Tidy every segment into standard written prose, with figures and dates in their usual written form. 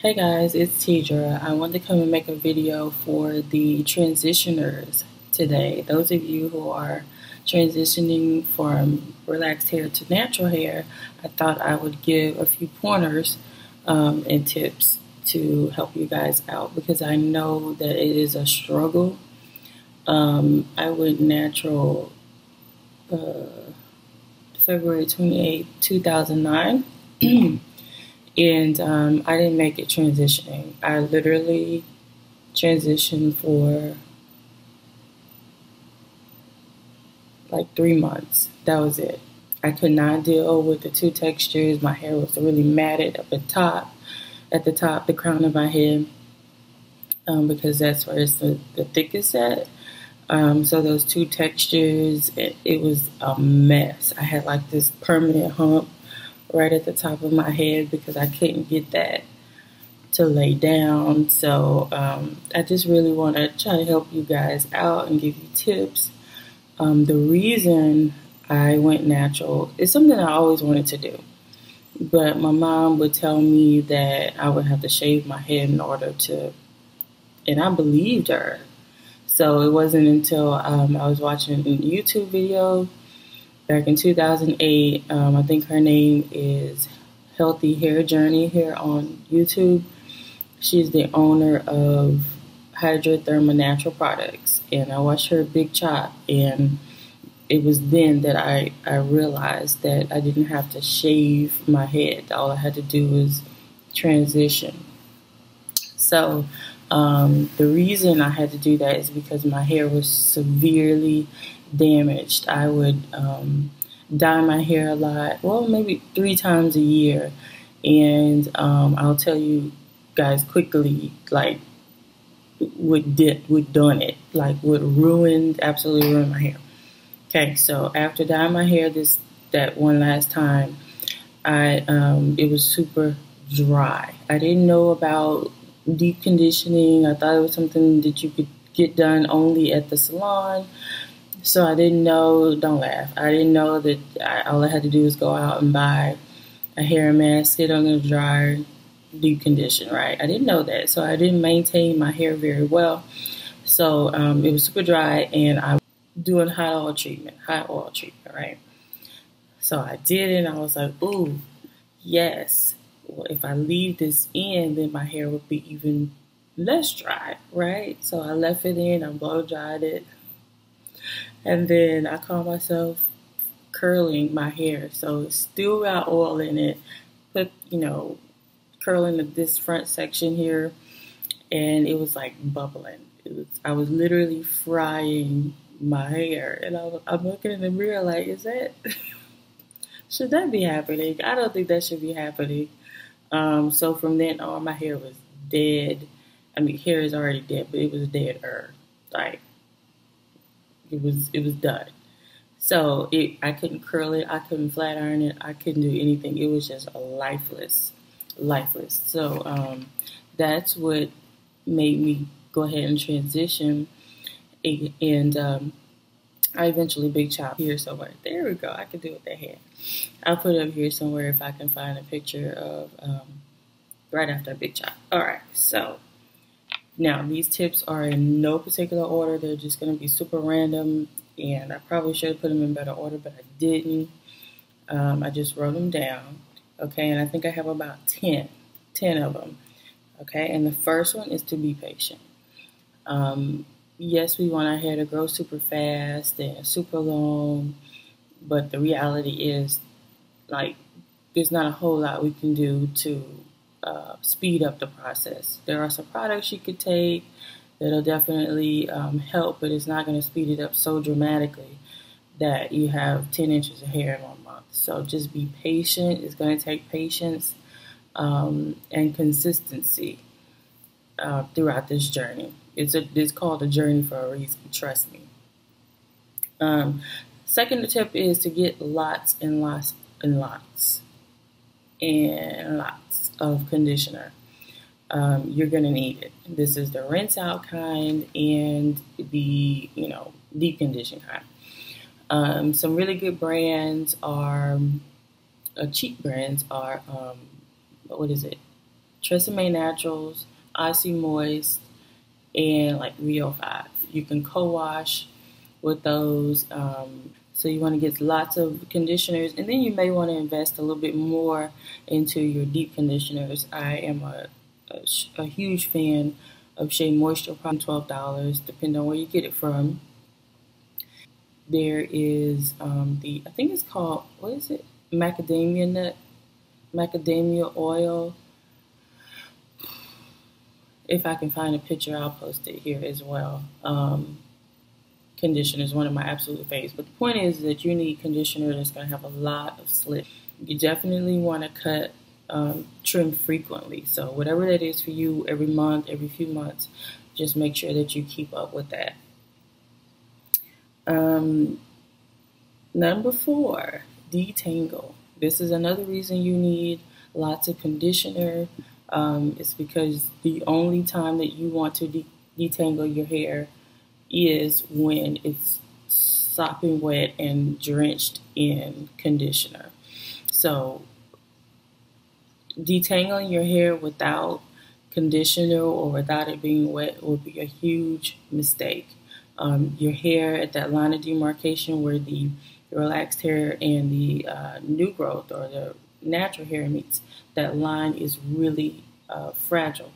Hey guys, it's Tidra. I wanted to come and make a video for the transitioners today. Those of you who are transitioning from relaxed hair to natural hair, I thought I would give a few pointers and tips to help you guys out because I know that it is a struggle. I went natural February 28th, 2009. And I didn't make it transitioning. I literally transitioned for like 3 months. That was it. I could not deal with the two textures. My hair was really matted up at the top, the crown of my head, because that's where it's the thickest at. So those two textures, it was a mess. I had like this permanent hump right at the top of my head because I couldn't get that to lay down. So I just really want to try to help you guys out and give you tips. The reason I went natural is something I always wanted to do, but my mom would tell me that I would have to shave my head in order to, and I believed her. So it wasn't until I was watching a YouTube video back in 2008, I think her name is Healthy Hair Journey here on YouTube. She's the owner of Hydrothermal Natural Products, and I watched her big chop, and it was then that I realized that I didn't have to shave my head. All I had to do was transition. So the reason I had to do that is because my hair was severely damaged. I would dye my hair a lot, well, maybe 3 times a year. And I'll tell you guys quickly, like, what done it, like what absolutely ruined my hair. Okay, so after dyeing my hair that one last time, it was super dry. I didn't know about deep conditioning. I thought it was something that you could get done only at the salon. So I didn't know, don't laugh, I didn't know that all I had to do was go out and buy a hair mask, sit on the dryer, deep condition, right? I didn't know that. So I didn't maintain my hair very well. So it was super dry, and I was doing hot oil treatment, right? So I did it, and I was like, ooh, yes. Well, if I leave this in, then my hair would be even less dry, right? So I left it in, I blow dried it. And then I caught myself curling my hair. So it still got oil in it, but, curling this front section here, and it was like bubbling. I was literally frying my hair, and I'm looking in the mirror like, should that be happening? I don't think that should be happening. So from then on, my hair was dead. I mean, hair is already dead, but it was deader. Like, it was done. So I couldn't curl it, I couldn't flat iron it, I couldn't do anything. It was just lifeless. So that's what made me go ahead and transition. And I eventually big chop here somewhere. There we go. I can do it with that hand. I'll put it up here somewhere if I can find a picture of right after a big chop. All right. So now these tips are in no particular order. They're just going to be super random, and I probably should have put them in better order, but I didn't. I just wrote them down. Okay, and I think I have about 10 of them. Okay, and the first one is to be patient. Yes, we want our hair to grow super fast and super long, but the reality is, like, there's not a whole lot we can do to speed up the process. There are some products you could take that'll definitely help, but it's not going to speed it up so dramatically that you have 10 inches of hair in 1 month. So just be patient. It's going to take patience and consistency throughout this journey. It's called a journey for a reason. Trust me. Second tip is to get lots and lots and lots and lots of conditioner. You're going to need it. This is the rinse out kind and the deep condition kind. Some really good brands are cheap brands are what is it? Tresemme Naturals, Icy Moist, and like VO5. You can co-wash with those. So you want to get lots of conditioners, and then you may want to invest a little bit more into your deep conditioners. I am a huge fan of Shea Moisture, probably $12, depending on where you get it from. There is I think it's called, what is it? Macadamia oil. If I can find a picture, I'll post it here as well. Conditioner is one of my absolute favorites. But the point is that you need conditioner that's going to have a lot of slip. You definitely want to trim frequently. So whatever that is for you, every month, every few months, just make sure that you keep up with that. Number 4, detangle. This is another reason you need lots of conditioner. It's because the only time that you want to detangle your hair is when it's sopping wet and drenched in conditioner. So detangling your hair without conditioner or without it being wet will be a huge mistake. Your hair at that line of demarcation where the relaxed hair and the new growth or the natural hair meets, that line is really fragile.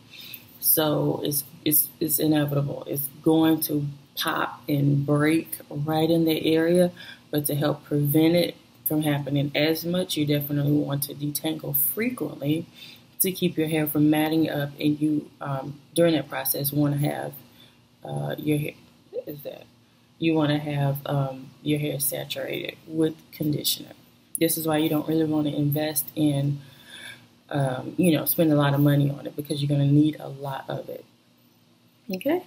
So it's inevitable. It's going to pop and break right in the area, but to help prevent it from happening as much, you definitely want to detangle frequently to keep your hair from matting up, and you during that process want to have your hair. What is that? You want to have your hair saturated with conditioner. This is why you don't really want to invest in, spend a lot of money on it, because you're going to need a lot of it. Okay.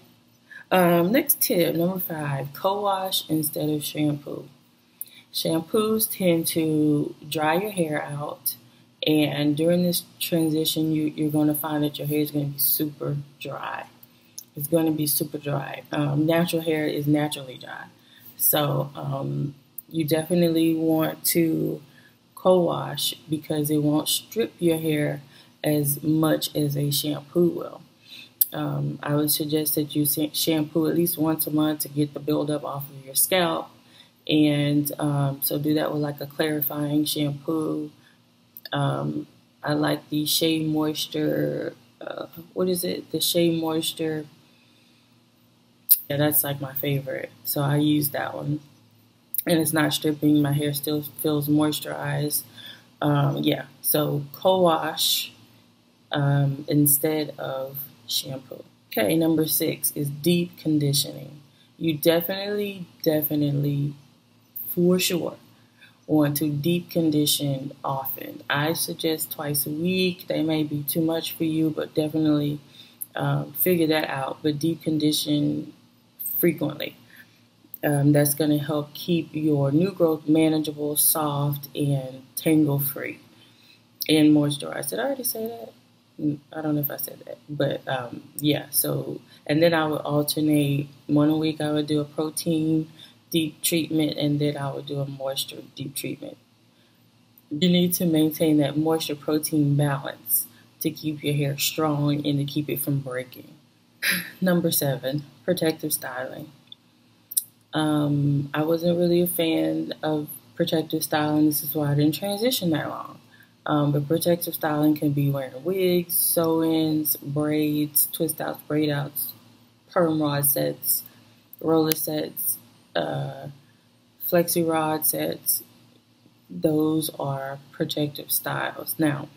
Next tip, number 5, co-wash instead of shampoo. Shampoos tend to dry your hair out, and during this transition, you're going to find that your hair is going to be super dry. It's going to be super dry. Natural hair is naturally dry. So you definitely want to co-wash because it won't strip your hair as much as a shampoo will. I would suggest that you shampoo at least once a month to get the buildup off of your scalp. And so do that with like a clarifying shampoo. I like the Shea Moisture, the Shea Moisture. Yeah, that's like my favorite. So I use that one. And it's not stripping. My hair still feels moisturized. So co-wash instead of shampoo. Okay, number 6 is deep conditioning. You definitely, for sure, want to deep condition often. I suggest twice a week. They may be too much for you, but definitely figure that out. But deep condition frequently. That's going to help keep your new growth manageable, soft, and tangle free, and moisturized. Did I already say that? I don't know if I said that, but so, and then I would alternate. One week I would do a protein deep treatment, and then I would do a moisture deep treatment. You need to maintain that moisture protein balance to keep your hair strong and to keep it from breaking. Number 7, protective styling. I wasn't really a fan of protective styling. This is why I didn't transition that long. But protective styling can be wearing wigs, sew-ins, braids, twist outs, braid outs, perm rod sets, roller sets, flexi rod sets. Those are protective styles. Now,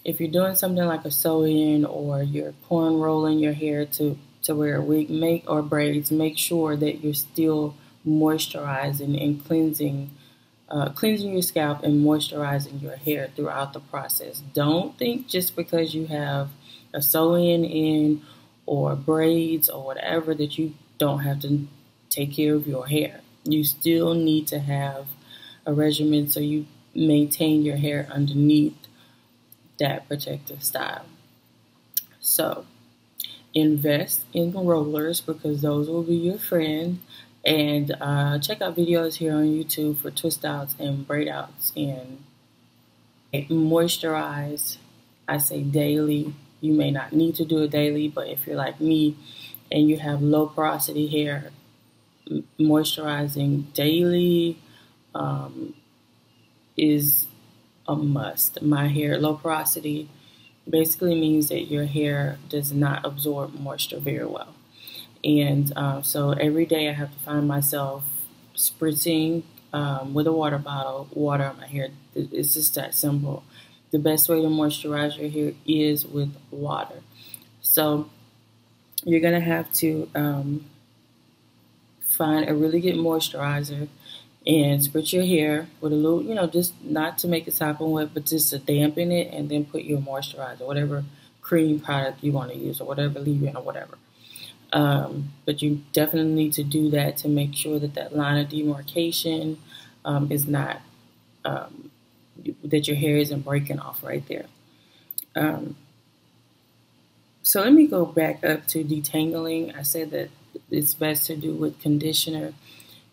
if you're doing something like a sew-in or you're corn rolling your hair to wear a wig or braids, make sure that you're still moisturizing and cleansing your scalp and moisturizing your hair throughout the process. Don't think just because you have a sew-in in or braids or whatever that you don't have to take care of your hair. You still need to have a regimen so you maintain your hair underneath that protective style. So invest in rollers because those will be your friend. And check out videos here on YouTube for twist outs and braid outs. And moisturize, I say daily. you may not need to do it daily, but if you're like me and you have low porosity hair, moisturizing daily is a must. My hair, low porosity basically means that your hair does not absorb moisture very well. And so every day I have to find myself spritzing with a water bottle, water on my hair. It's just that simple. The best way to moisturize your hair is with water. So you're going to have to find a really good moisturizer and spritz your hair with a little, just not to make it sopping wet, but just to dampen it, and then put your moisturizer, whatever cream product you want to use, or whatever leave-in, or whatever. But you definitely need to do that to make sure that that line of demarcation is not, that your hair isn't breaking off right there. So let me go back up to detangling. I said that it's best to do with conditioner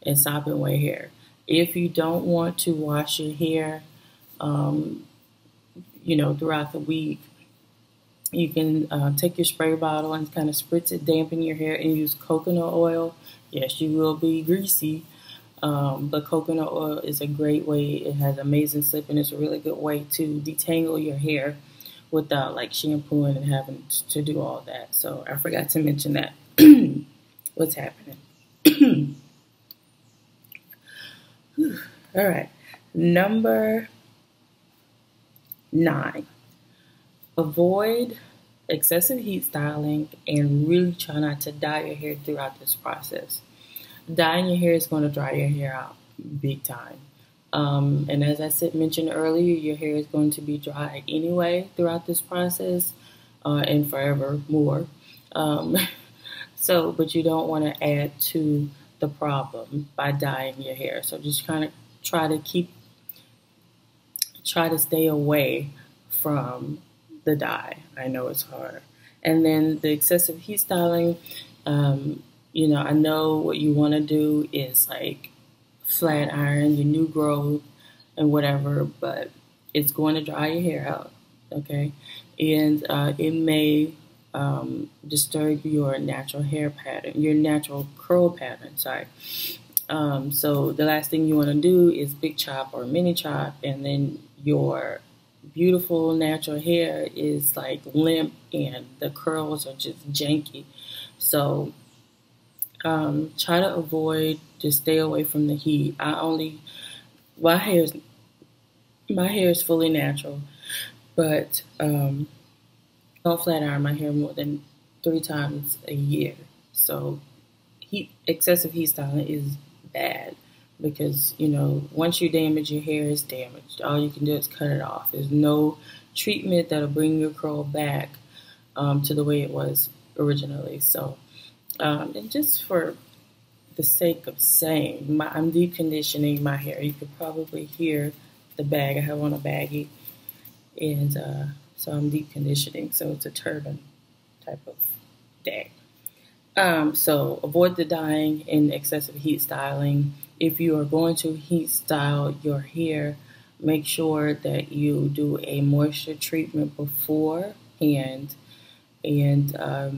and sopping wet hair. If you don't want to wash your hair, throughout the week, you can take your spray bottle and kind of spritz it, dampen your hair, and use coconut oil. Yes, you will be greasy, but coconut oil is a great way. It has amazing slip, and it's a really good way to detangle your hair without like shampooing and having to do all that. So I forgot to mention that. What's happening? All right. Number 9. Avoid excessive heat styling and really try not to dye your hair throughout this process. Dyeing your hair is going to dry your hair out big time. And as I mentioned earlier, your hair is going to be dry anyway throughout this process and forever more. But you don't want to add to the problem by dyeing your hair. So just kind of try to stay away from the dye. I know it's hard. And then the excessive heat styling, I know what you want to do is like flat iron your new growth and whatever, but it's going to dry your hair out, okay? And it may disturb your natural hair pattern, your natural curl pattern, sorry. So the last thing you want to do is big chop or mini chop, and then your beautiful natural hair is like limp and the curls are just janky. So try to avoid, just stay away from the heat. My hair is fully natural, but don't flat iron my hair more than 3 times a year. So excessive heat styling is bad because, once you damage your hair, it's damaged. All you can do is cut it off. There's no treatment that'll bring your curl back to the way it was originally. So, and just for the sake of saying, I'm deep conditioning my hair. You could probably hear the bag. I have on a baggie, and so I'm deep conditioning. So it's a turban type of day. So avoid the dyeing and excessive heat styling. If you are going to heat style your hair, make sure that you do a moisture treatment beforehand. And I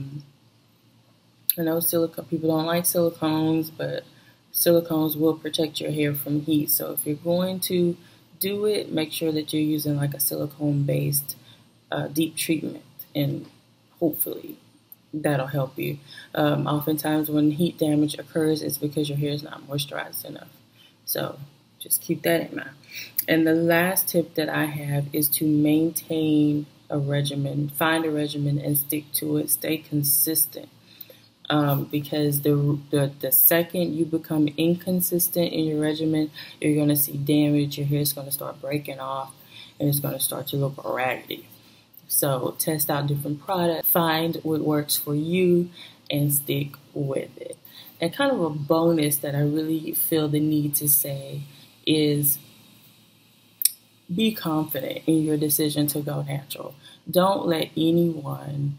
know people don't like silicones, but silicones will protect your hair from heat. So if you're going to do it, make sure that you're using like a silicone-based deep treatment, and hopefully that'll help you. Oftentimes when heat damage occurs, it's because your hair is not moisturized enough. So just keep that in mind. And the last tip that I have is to maintain a regimen, find a regimen and stick to it, stay consistent. Because the second you become inconsistent in your regimen, you're going to see damage. Your hair is going to start breaking off, and it's going to start to look raggedy. So test out different products, find what works for you, and stick with it. And kind of a bonus that I really feel the need to say is be confident in your decision to go natural. Don't let anyone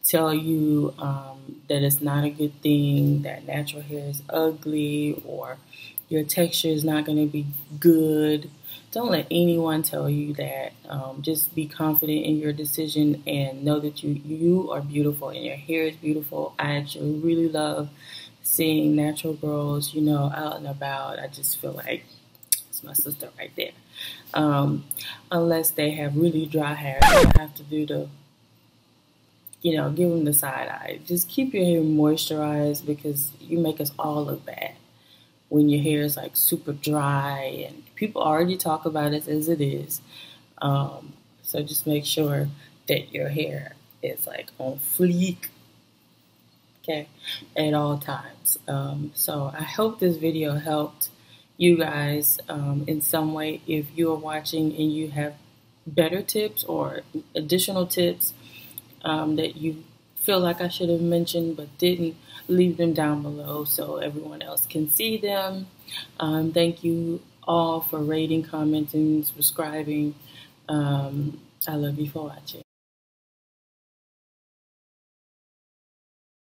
tell you that it's not a good thing, that natural hair is ugly, or your texture is not going to be good. Don't let anyone tell you that. Just be confident in your decision and know that you are beautiful and your hair is beautiful. I actually really love seeing natural girls, out and about. I just feel like it's my sister right there. Unless they have really dry hair, you have to do the, give them the side eye. Just keep your hair moisturized because you make us all look bad when your hair is like super dry, and people already talk about it as it is. So just make sure that your hair is like on fleek, okay, at all times. So I hope this video helped you guys in some way. If you are watching and you have better tips or additional tips that you feel like I should have mentioned but didn't, leave them down below so everyone else can see them. Thank you all for rating, commenting, subscribing. I love you for watching.